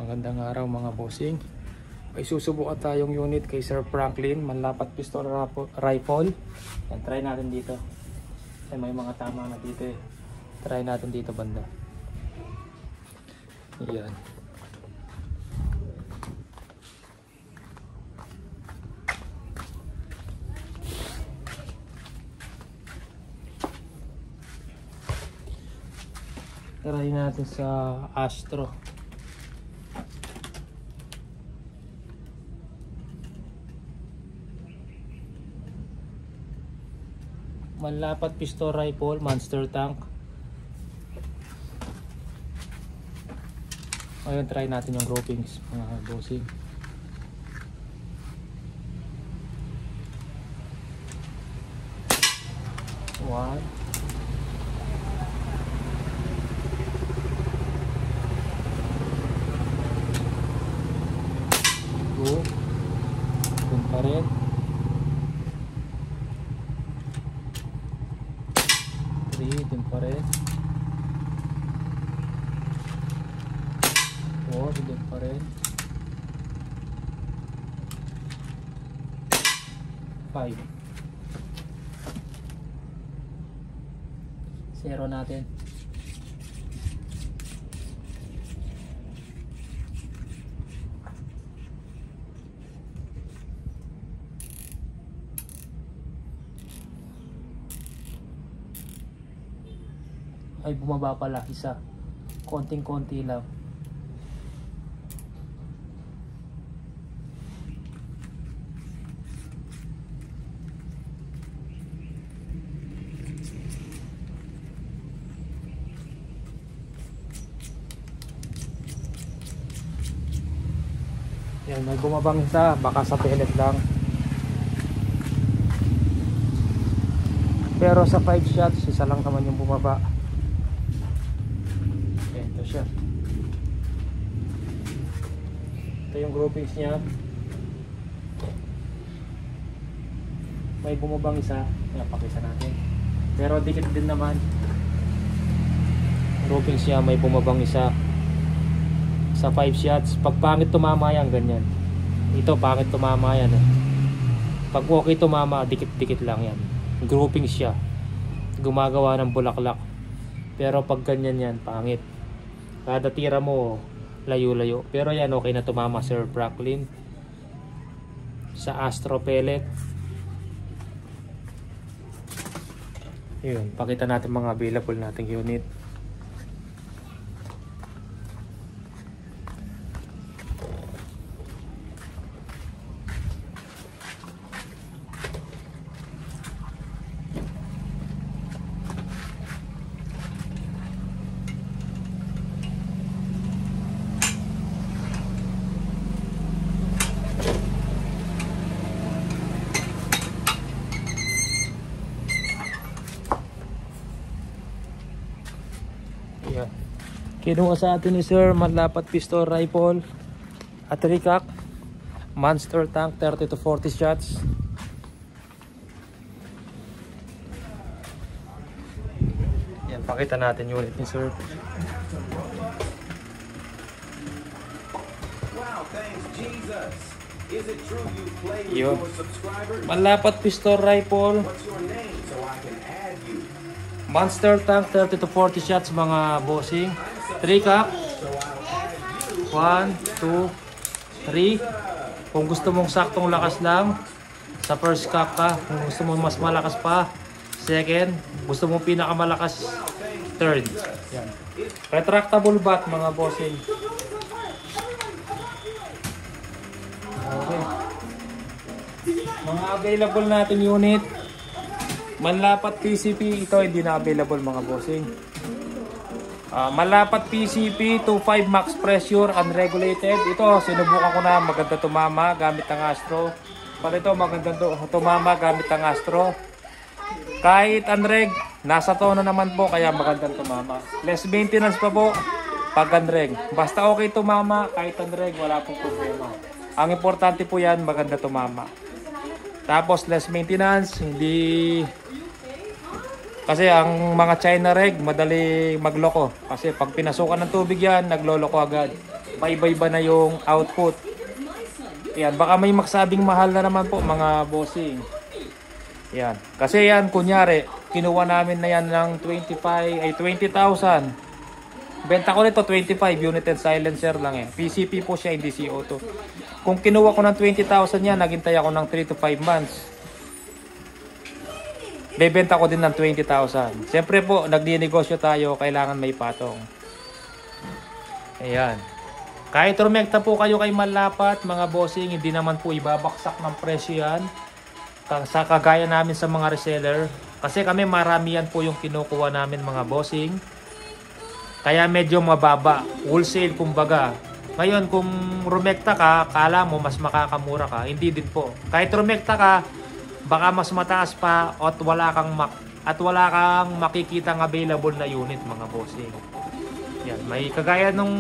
Magandang araw mga bossing. May susubukan tayong unit kay Sir Franklin, manlapat pistol rifle. Yan, try natin dito. Ay, may mga tama na dito eh. Try natin dito banda. Yan. Try natin sa Astro. Manlapat pistol rifle, monster tank. Ngayon try natin yung groupings mga bossing. One, two, dun pa rin. 3, dun pa rin. 4, dun pa rin. 5. 0 natin. Ay, bumaba pala isa. Konting-konti lang. Yan, may bumabang isa. Baka sa pellet lang. Pero sa 5 shots, isa lang naman yung bumaba. Ito siya. Ito yung groupings niya. May bumabang isa. Napakisa natin. Pero dikit din naman. Groupings niya may bumabang isa. Sa 5 shots. Pag pangit tumama yan, ganyan. Ito pangit tumama yan eh. Pag okay tumama, dikit-dikit lang yan. Groupings siya. Gumagawa ng bulaklak. Pero pag ganyan yan, pangit. Kada tira mo layo-layo. Pero yan okay na tumama Sir Franklin. Sa Astro pellet. Yun, pakita natin mga available nating unit. Yeah. Kinuha sa atin ni Sir manlapat pistol rifle at Ricak monster tank 30 to 40 shots. Yan, pakita natin yung unit ni Sir. Wow, thanks Jesus. Is it true you play with Yo. your subscribers? Manlapat pistol rifle, What's your name so I can add you? monster tank 30 to 40 shots mga bossing. Ricak 1, 2, 3. Kung gusto mong saktong lakas lang, sa first cock ka. Kung gusto mong mas malakas pa, second. Gusto mong pinakamalakas, third. Yan. Retractable bat mga bossing. Okay. Mga available natin unit. Manlapat PCP, ito hindi na available mga bossing. Manlapat PCP 25 max pressure unregulated. Ito sinubukan ko na, maganda tumama gamit ang Astro. Pero ito maganda tumama gamit ang Astro. Kahit unreg, nasa tono naman po kaya magandang tumama. Less maintenance pa po pag unreg. Basta okay tumama kahit unreg, wala pong problema. Ang importante po yan, maganda tumama. Tapos less maintenance, hindi. Kasi ang mga China reg, madali magloko. Kasi pag pinasukan ng tubig yan, nagloloko agad. paiba-iba na yung output. Yan, baka may magsabing mahal na naman po mga bossing. Yan, kasi yan kunyari, kinuha namin na yan ng 20,000. Benta ko nito 25 unit and silencer lang eh. PCP po siya, hindi CO2. Kung kinuha ko ng 20,000 yan, naghintay ako ng 3 to 5 months. Bebenta ko din ng 20,000. Siyempre po, nagdi-negosyo tayo, kailangan may patong. Ayan. Kahit rumekta po kayo kay Manlapat, mga bossing, hindi naman po ibabaksak ng presyo yan. Sa kagaya namin sa mga reseller. Kasi kami marami yan po yung kinukuha namin mga bossing. Kaya medyo mababa. Wholesale kumbaga. Ngayon kung rumekta ka, kala mo mas makakamura ka. Hindi din po. Kahit rumekta ka, baka mas mataas pa at wala kang makikitang available na unit mga bossing. Yan, may kagaya nung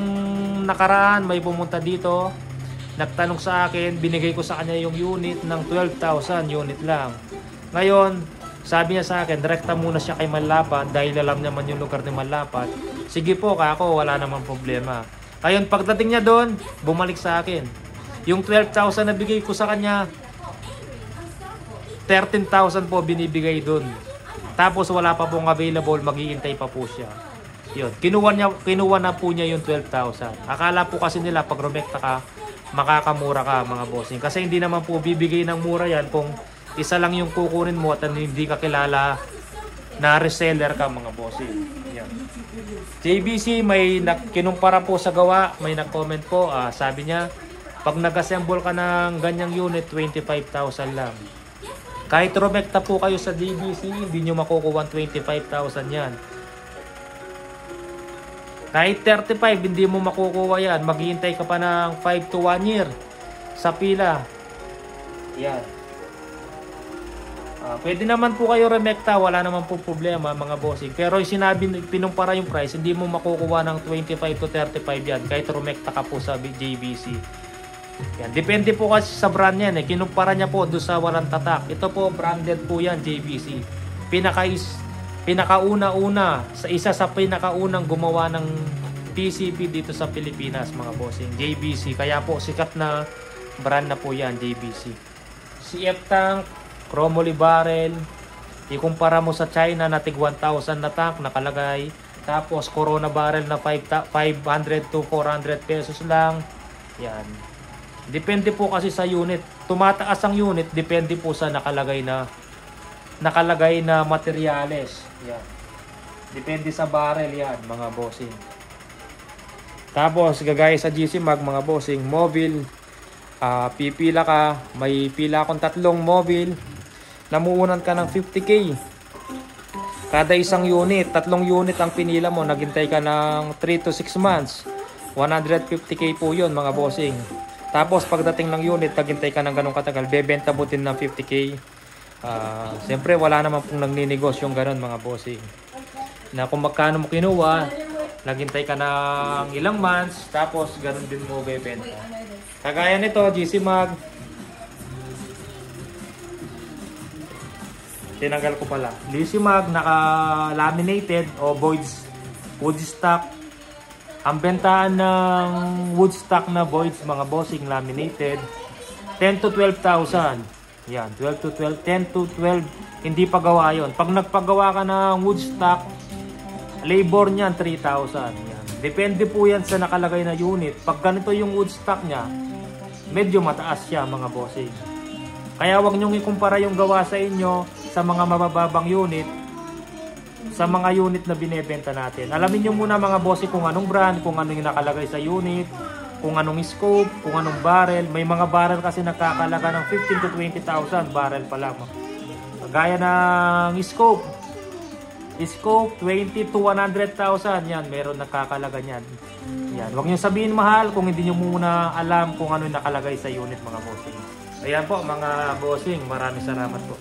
nakaraan, may pumunta dito, nagtanong sa akin, binigay ko sa kanya yung unit ng 12,000 unit lang. Ngayon, sabi niya sa akin, direkta muna siya kay Manlapat dahil alam naman yung lugar ni Manlapat. Sige po, kako, wala namang problema. Ngayon, pagdating niya doon, bumalik sa akin. Yung 12,000 na bigay ko sa kanya, 13,000 po binibigay doon. Tapos wala pa pong available, maghihintay pa po siya. Yun, kinuha na po niya yung 12,000. Akala po kasi nila pag rumekta ka, makakamura ka mga bossing. Kasi hindi naman po bibigay ng mura yan kung isa lang yung kukunin mo at hindi ka kilala na reseller ka mga bossing. Yan. JBC may kinumpara po sa gawa, may nag-comment po, sabi niya, pag nag-assemble ka ng ganyang unit, 25,000 lang. Kahit rumekta po kayo sa JBC, hindi nyo makukuha 25,000 yan. Kahit 35, hindi mo makukuha yan. Maghihintay ka pa ng 5 to 1 year sa pila. Yan. Pwede naman po kayo remekta, wala naman po problema mga bossing. Pero yung sinabi, pinumpara yung price, hindi mo makukuha ng 25 to 35 yan. Kahit remekta ka po sa JBC. Yan. Depende po kasi sa brand yan. Kinumpara niya po doon sa walang tatak. Ito po, branded po yan, JBC. Pinakauna-una, isa sa pinakaunang gumawa ng PCB dito sa Pilipinas mga bossing, JBC. Kaya po sikat na brand na po yan, JBC. CF tank, chromoly barrel, ikumpara mo sa China na tig 1,000 na tank nakalagay. Tapos Corona barrel na 500 to 400 pesos lang. Yan. Depende po kasi sa unit. Tumataas ang unit, depende po sa nakalagay na materyales. Yan. Depende sa barrel yan, mga bossing. Tapos, gagaya sa GC Mag, mga bossing, mobile, pipila ka, may pila akong 3 mobile, namuunan ka ng 50k. Kada isang unit, 3 unit ang pinila mo, naghintay ka ng 3 to 6 months. 150k po yun, mga bossing. Tapos, pagdating ng unit, naghintay ka ng ganong katagal, bebenta mo din ng 50k. Siyempre wala naman pong nagninegosyo yung ganun mga bossing na kung magkano mo kinuha, naghintay ka ng ilang months, tapos ganun din mo bebenta. Kagaya nito, GC Mag, tinanggal ko pala, GC Mag naka laminated o wood stock. Ang bentahan ng wood stock na voids mga bossing laminated, 10 to 12,000. Yan, 10 to 12, hindi pa gawa yun. Pag nagpagawa ka ng wood stock, labor niyan 3,000. Yan. Depende po yan sa nakalagay na unit. Pag ganito yung wood stock niya, medyo mataas siya mga bossing. Kaya wag nyong ikumpara yung gawa sa inyo sa mga mabababang unit sa mga unit na binebenta natin. Alamin nyo muna mga bossing kung anong brand, kung ano yung nakalagay sa unit, kung anong scope, kung anong barrel. May mga barrel kasi nakakalaga ng 15 to 20,000 barrel pa lang. Gaya ng scope 20 to 100,000 yan, meron nakakalaga niyan. Yan, huwag niyo sabihin mahal kung hindi niyo muna alam kung ano nakalagay sa unit mga bossing. Ayan po mga bossing, maraming salamat po.